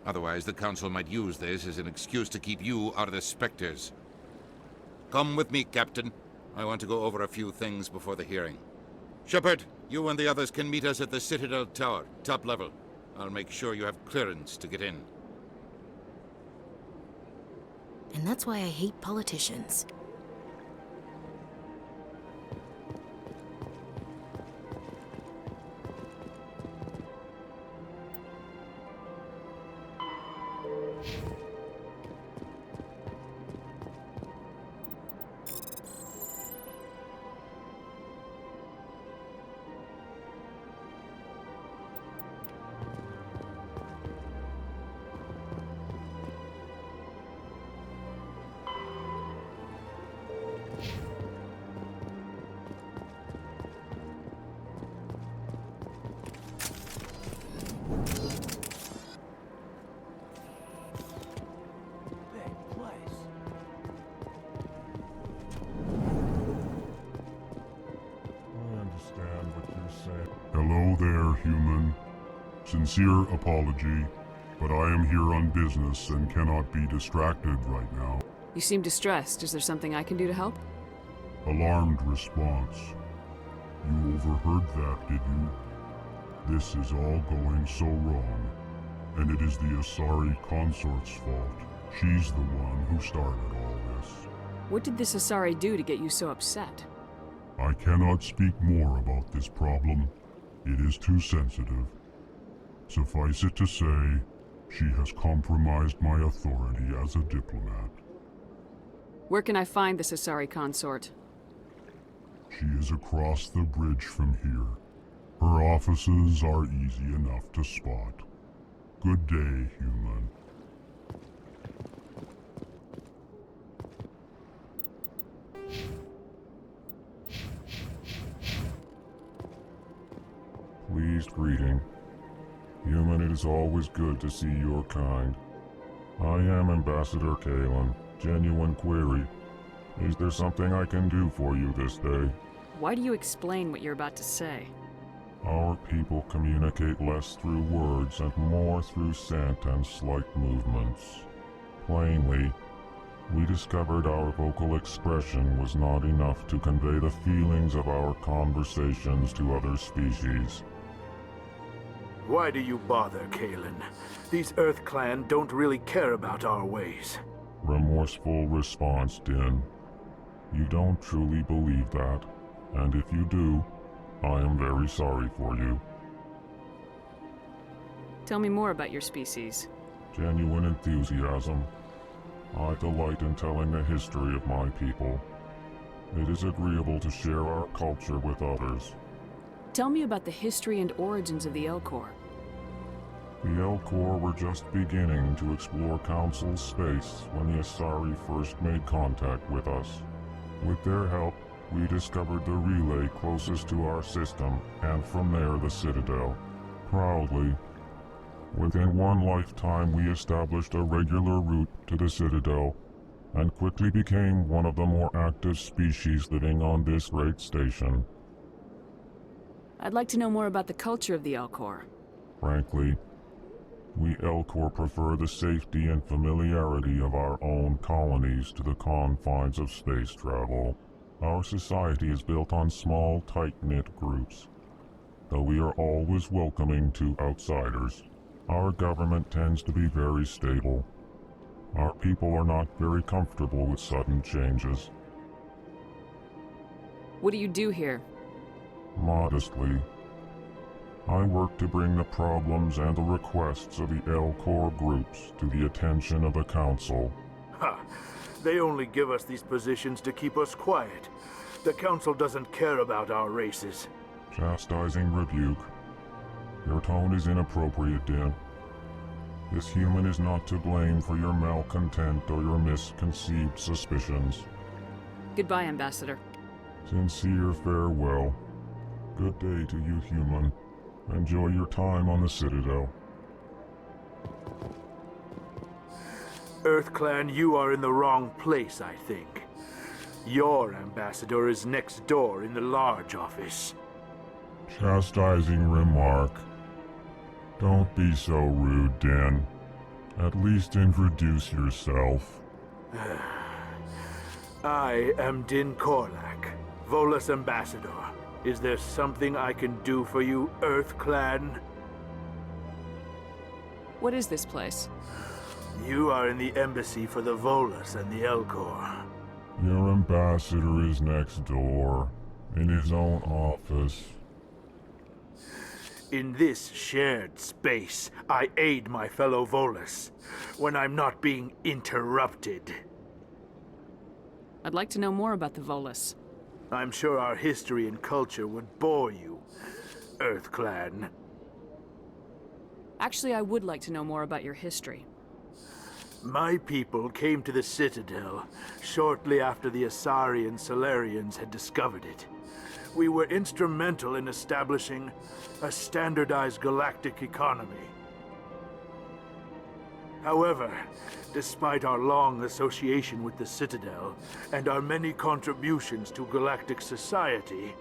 Otherwise, the Council might use this as an excuse to keep you out of the Spectres. Come with me, Captain. I want to go over a few things before the hearing. Shepard, you and the others can meet us at the Citadel Tower, top level. I'll make sure you have clearance to get in. And that's why I hate politicians. Hello there, human. Sincere apology, but I am here on business and cannot be distracted right now. You seem distressed. Is there something I can do to help? Alarmed response. You overheard that, did you? This is all going so wrong, and it is the Asari consort's fault. She's the one who started all this. What did this Asari do to get you so upset? I cannot speak more about this problem. It is too sensitive. Suffice it to say, she has compromised my authority as a diplomat. Where can I find this Asari consort? She is across the bridge from here. Her offices are easy enough to spot. Good day, human. Pleased greeting. Human, it is always good to see your kind. I am Ambassador Kalen. Genuine query. Is there something I can do for you this day? Why do you explain what you're about to say? Our people communicate less through words and more through scent and slight movements. Plainly, we discovered our vocal expression was not enough to convey the feelings of our conversations to other species. Why do you bother, Kalen? These Earth Clan don't really care about our ways. Remorseful response, Din. You don't truly believe that, and if you do, I am very sorry for you. Tell me more about your species. Genuine enthusiasm. I delight in telling the history of my people. It is agreeable to share our culture with others. Tell me about the history and origins of the Elcor. The Elcor were just beginning to explore Council space when the Asari first made contact with us. With their help, we discovered the relay closest to our system, and from there the Citadel. Proudly, Within one lifetime, we established a regular route to the Citadel, and quickly became one of the more active species living on this great station. I'd like to know more about the culture of the Elcor. Frankly, we Elcor prefer the safety and familiarity of our own colonies to the confines of space travel. Our society is built on small, tight-knit groups, though we are always welcoming to outsiders. Our government tends to be very stable. Our people are not very comfortable with sudden changes. What do you do here? Modestly, I work to bring the problems and the requests of the Elcor groups to the attention of the Council. Ha! They only give us these positions to keep us quiet. The Council doesn't care about our races. Chastising rebuke. Your tone is inappropriate, Din. This human is not to blame for your malcontent or your misconceived suspicions. Goodbye, Ambassador. Sincere farewell. Good day to you, human. Enjoy your time on the Citadel. EarthClan, you are in the wrong place, I think. Your ambassador is next door in the large office. Chastising remark. Don't be so rude, Din. At least introduce yourself. I am Din Korlak, Volus ambassador. Is there something I can do for you, EarthClan? What is this place? You are in the embassy for the Volus and the Elcor. Your ambassador is next door, in his own office. In this shared space, I aid my fellow Volus when I'm not being interrupted. I'd like to know more about the Volus. I'm sure our history and culture would bore you, EarthClan. Actually, I would like to know more about your history. My people came to the Citadel shortly after the Asari and Solarians had discovered it. We were instrumental in establishing a standardized galactic economy. However, despite our long association with the Citadel and our many contributions to galactic society,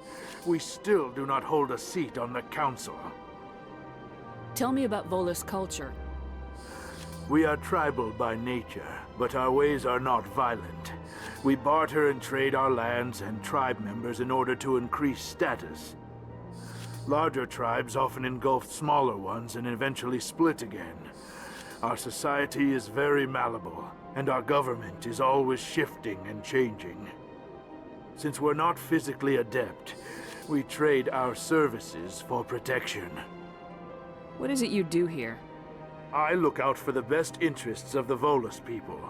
we still do not hold a seat on the Council. Tell me about Volus culture. We are tribal by nature, but our ways are not violent. We barter and trade our lands and tribe members in order to increase status. Larger tribes often engulf smaller ones and eventually split again. Our society is very malleable, and our government is always shifting and changing. Since we're not physically adept, we trade our services for protection. What is it you do here? I look out for the best interests of the Volus people.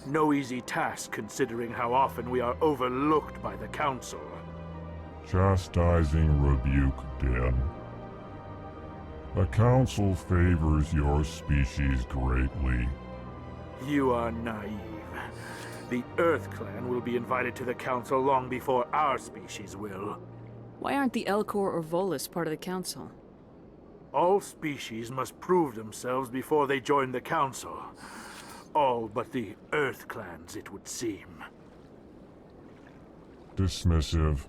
No easy task considering how often we are overlooked by the Council. Chastising rebuke, Din. The Council favors your species greatly. You are naive. The EarthClan will be invited to the Council long before our species will. Why aren't the Elcor or Volus part of the Council? All species must prove themselves before they join the Council. All but the EarthClans, it would seem. Dismissive.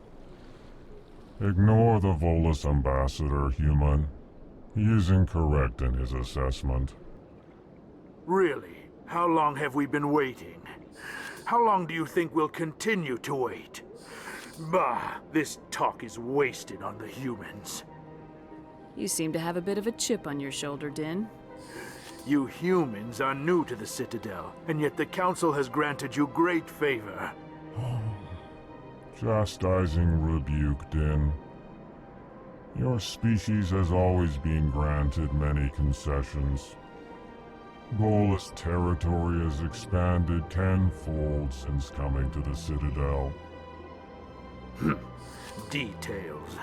Ignore the Volus ambassador, human. He is incorrect in his assessment. Really? How long have we been waiting? How long do you think we'll continue to wait? Bah, this talk is wasted on the humans. You seem to have a bit of a chip on your shoulder, Din. You humans are new to the Citadel, and yet the Council has granted you great favor. Chastising rebuke, Din. Your species has always been granted many concessions. Volus territory has expanded tenfold since coming to the Citadel. Details.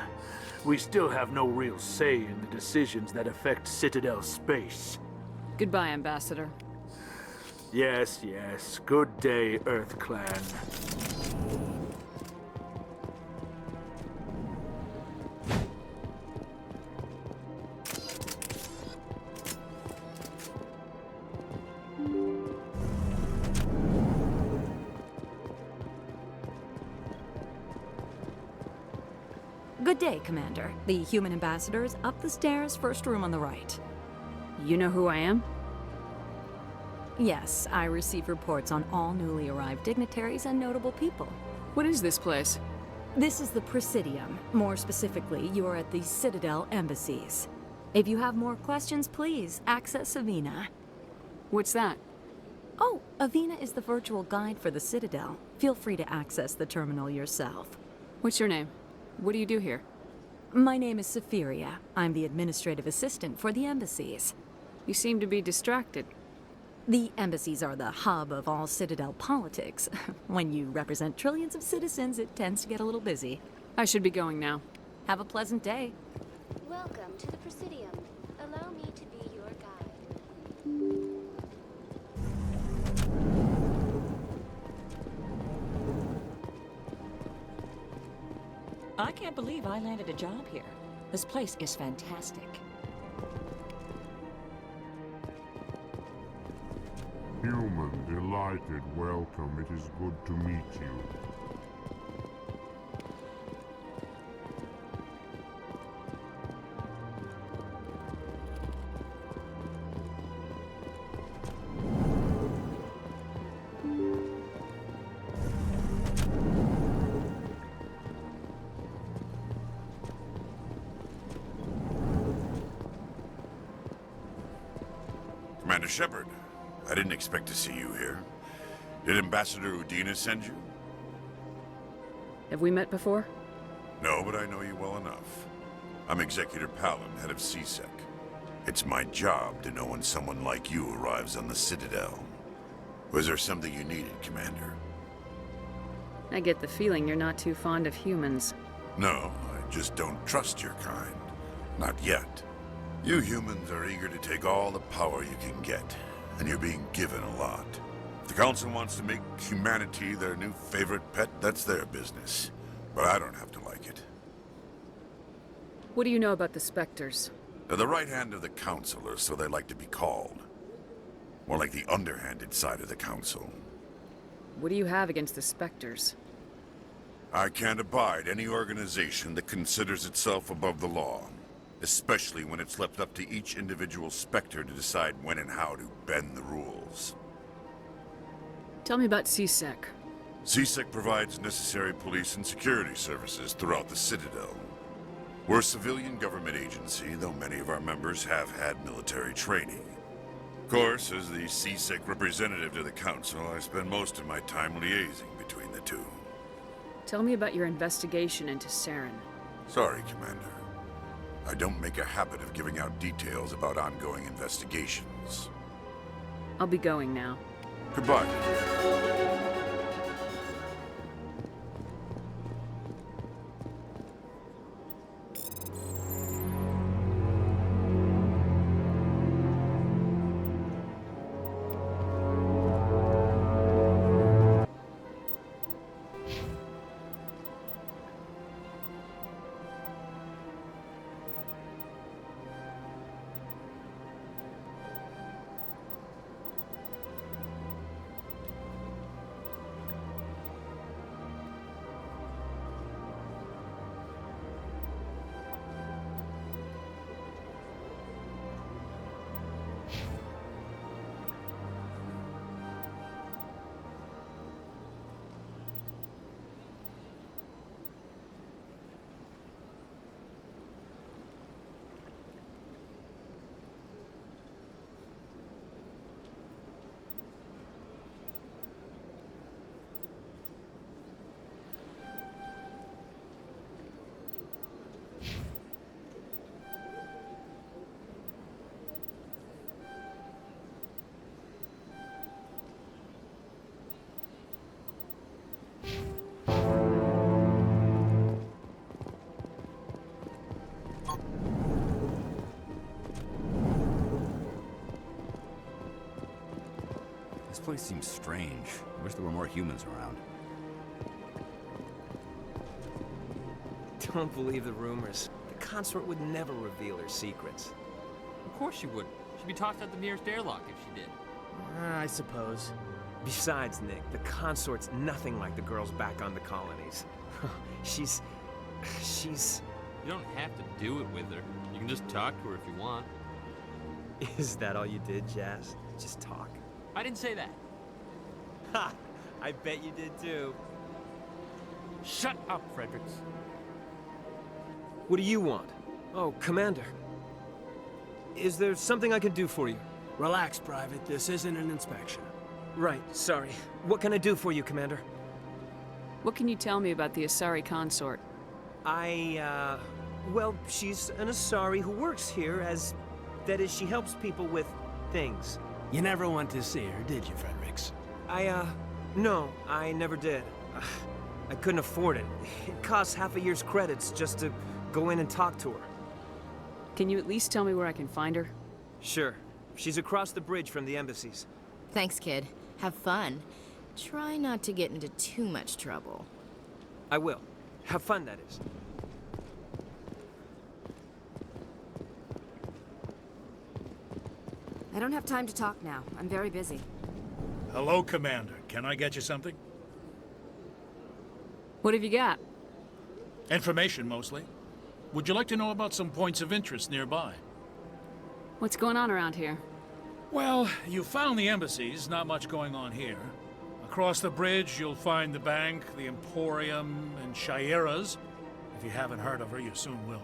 We still have no real say in the decisions that affect Citadel space. Goodbye, Ambassador. Yes, yes. Good day, EarthClan. day, Commander. The human ambassador is up the stairs, first room on the right. You know who I am? Yes, I receive reports on all newly arrived dignitaries and notable people. What is this place? This is the Presidium. More specifically, you are at the Citadel embassies. If you have more questions, please access Avina. What's that? Oh, Avina is the virtual guide for the Citadel. Feel free to access the terminal yourself. What's your name? What do you do here? My name is Safiria. I'm the administrative assistant for the embassies. You seem to be distracted. The embassies are the hub of all Citadel politics. When you represent trillions of citizens, it tends to get a little busy. I should be going now. Have a pleasant day. Welcome to the Presidium. Allow me to be your guide. I can't believe I landed a job here. This place is fantastic. Human, delighted, welcome. It is good to meet you. Commander Shepard, I didn't expect to see you here. Did Ambassador Udina send you? Have we met before? No, but I know you well enough. I'm Executor Palin, head of CSEC. It's my job to know when someone like you arrives on the Citadel. Was there something you needed, Commander? I get the feeling you're not too fond of humans. No, I just don't trust your kind. Not yet. You humans are eager to take all the power you can get, and you're being given a lot. If the Council wants to make humanity their new favorite pet, that's their business. But I don't have to like it. What do you know about the Spectres? They're the right hand of the Council, or so they like to be called. More like the underhanded side of the Council. What do you have against the Spectres? I can't abide any organization that considers itself above the law. Especially when it's left up to each individual Spectre to decide when and how to bend the rules. Tell me about CSEC. CSEC provides necessary police and security services throughout the Citadel. We're a civilian government agency, though many of our members have had military training. Of course, as the CSEC representative to the Council, I spend most of my time liaising between the two. Tell me about your investigation into Saren. Sorry, Commander. I don't make a habit of giving out details about ongoing investigations. I'll be going now. Goodbye. This place seems strange. I wish there were more humans around. Don't believe the rumors. The consort would never reveal her secrets. Of course she would. She'd be tossed out the nearest airlock if she did. I suppose. Besides, Nick, the consort's nothing like the girls back on the colonies. She's... You don't have to do it with her. You can just talk to her if you want. Is that all you did, Jazz? Just talk? I didn't say that. Ha! I bet you did too. Shut up, Fredericks. What do you want? Oh, Commander. Is there something I can do for you? Relax, Private. This isn't an inspection. Right, sorry. What can I do for you, Commander? What can you tell me about the Asari consort? Well, she's an Asari who works here as... That is, she helps people with things. You never went to see her, did you, Fredericks? No, I never did. I couldn't afford it. It costs half a year's credits just to go in and talk to her. Can you at least tell me where I can find her? Sure. She's across the bridge from the embassies. Thanks, kid. Have fun. Try not to get into too much trouble. I will. Have fun, that is. I don't have time to talk now. I'm very busy. Hello, Commander. Can I get you something? What have you got? Information, mostly. Would you like to know about some points of interest nearby? What's going on around here? Well, you found the embassies. Not much going on here. Across the bridge, you'll find the bank, the Emporium, and Shaira's. If you haven't heard of her, you soon will.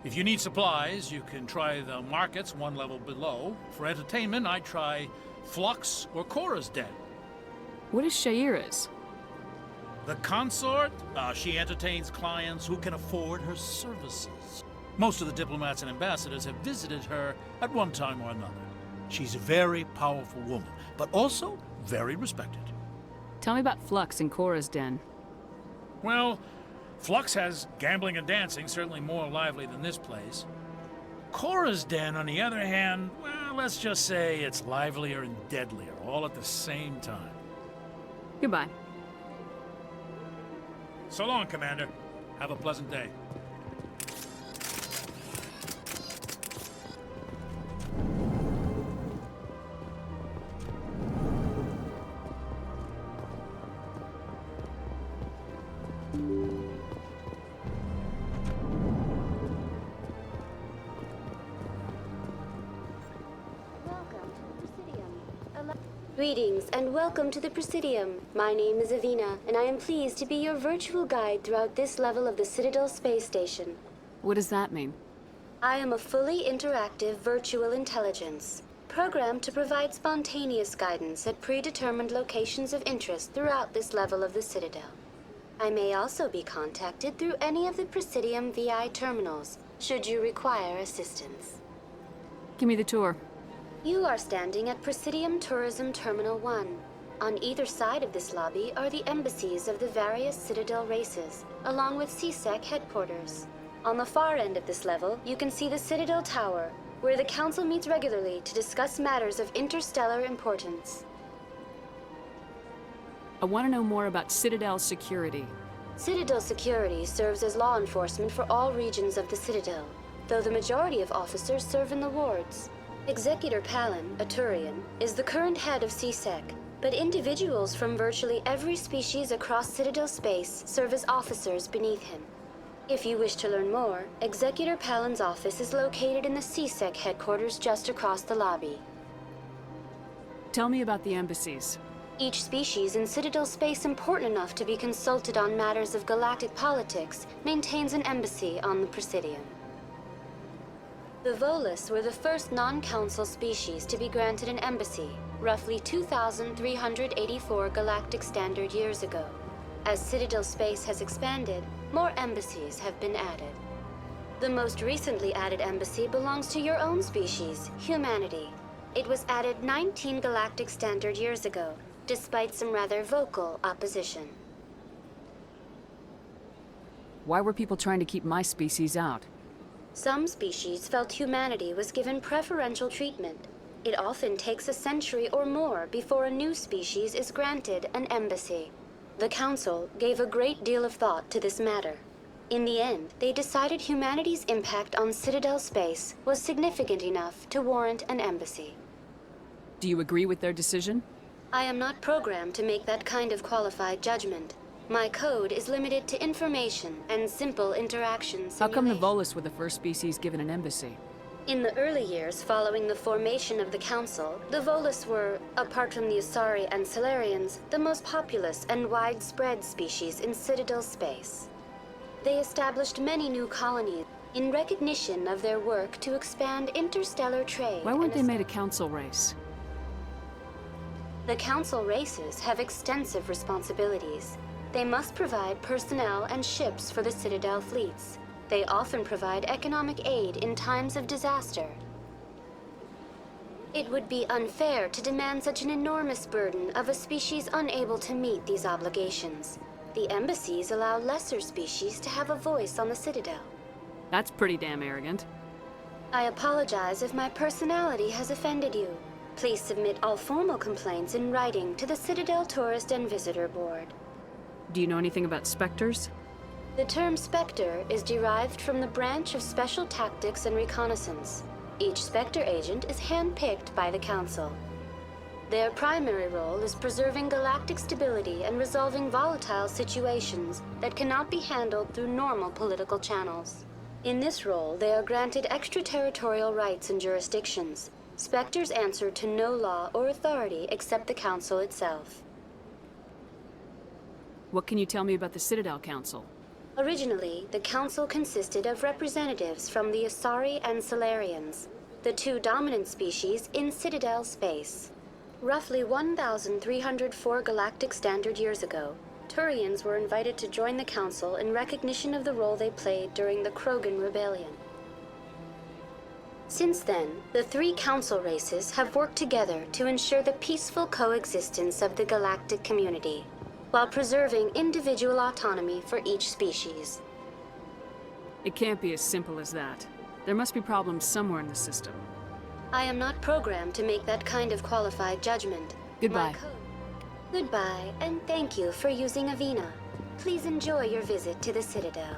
If you need supplies, you can try the markets one level below. For entertainment, I'd try Flux or Cora's Den. What is Shaira's? The consort? She entertains clients who can afford her services. Most of the diplomats and ambassadors have visited her at one time or another. She's a very powerful woman, but also very respected. Tell me about Flux and Cora's Den. Well, Flux has gambling and dancing, certainly more lively than this place. Cora's Den, on the other hand, well, let's just say it's livelier and deadlier, all at the same time. Goodbye. So long, Commander. Have a pleasant day. Greetings and welcome to the Presidium. My name is Avina, and I am pleased to be your virtual guide throughout this level of the Citadel space station. What does that mean? I am a fully interactive virtual intelligence, programmed to provide spontaneous guidance at predetermined locations of interest throughout this level of the Citadel. I may also be contacted through any of the Presidium VI terminals, should you require assistance. Give me the tour. You are standing at Presidium Tourism Terminal 1. On either side of this lobby are the embassies of the various Citadel races, along with CSEC headquarters. On the far end of this level, you can see the Citadel Tower, where the Council meets regularly to discuss matters of interstellar importance. I want to know more about Citadel security. Citadel security serves as law enforcement for all regions of the Citadel, though the majority of officers serve in the wards. Executor Palin, a Turian, is the current head of CSEC, but individuals from virtually every species across Citadel space serve as officers beneath him. If you wish to learn more, Executor Palin's office is located in the CSEC headquarters just across the lobby. Tell me about the embassies. Each species in Citadel space important enough to be consulted on matters of galactic politics maintains an embassy on the Presidium. The Volus were the first non-council species to be granted an embassy, roughly 2,384 galactic standard years ago. As Citadel space has expanded, more embassies have been added. The most recently added embassy belongs to your own species, humanity. It was added 19 galactic standard years ago, despite some rather vocal opposition. Why were people trying to keep my species out? Some species felt humanity was given preferential treatment. It often takes a century or more before a new species is granted an embassy. The Council gave a great deal of thought to this matter. In the end, they decided humanity's impact on Citadel space was significant enough to warrant an embassy. Do you agree with their decision? I am not programmed to make that kind of qualified judgment. My code is limited to information and simple interactions. How come the Volus were the first species given an embassy? In the early years following the formation of the Council, the Volus were, apart from the Asari and Solarians, the most populous and widespread species in Citadel space. They established many new colonies in recognition of their work to expand interstellar trade. Why weren't they made a council race? The Council races have extensive responsibilities. They must provide personnel and ships for the Citadel fleets. They often provide economic aid in times of disaster. It would be unfair to demand such an enormous burden of a species unable to meet these obligations. The embassies allow lesser species to have a voice on the Citadel. That's pretty damn arrogant. I apologize if my personality has offended you. Please submit all formal complaints in writing to the Citadel Tourist and Visitor Board. Do you know anything about specters? The term Spectre is derived from the branch of Special Tactics and Reconnaissance. Each Spectre agent is handpicked by the Council. Their primary role is preserving galactic stability and resolving volatile situations that cannot be handled through normal political channels. In this role, they are granted extraterritorial rights and jurisdictions. Spectres answer to no law or authority except the Council itself. What can you tell me about the Citadel Council? Originally, the Council consisted of representatives from the Asari and Solarians, the two dominant species in Citadel space. Roughly 1,304 galactic standard years ago, Turians were invited to join the Council in recognition of the role they played during the Krogan Rebellion. Since then, the three Council races have worked together to ensure the peaceful coexistence of the galactic community, while preserving individual autonomy for each species. It can't be as simple as that. There must be problems somewhere in the system. I am not programmed to make that kind of qualified judgment. Goodbye. Goodbye, and thank you for using Avina. Please enjoy your visit to the Citadel.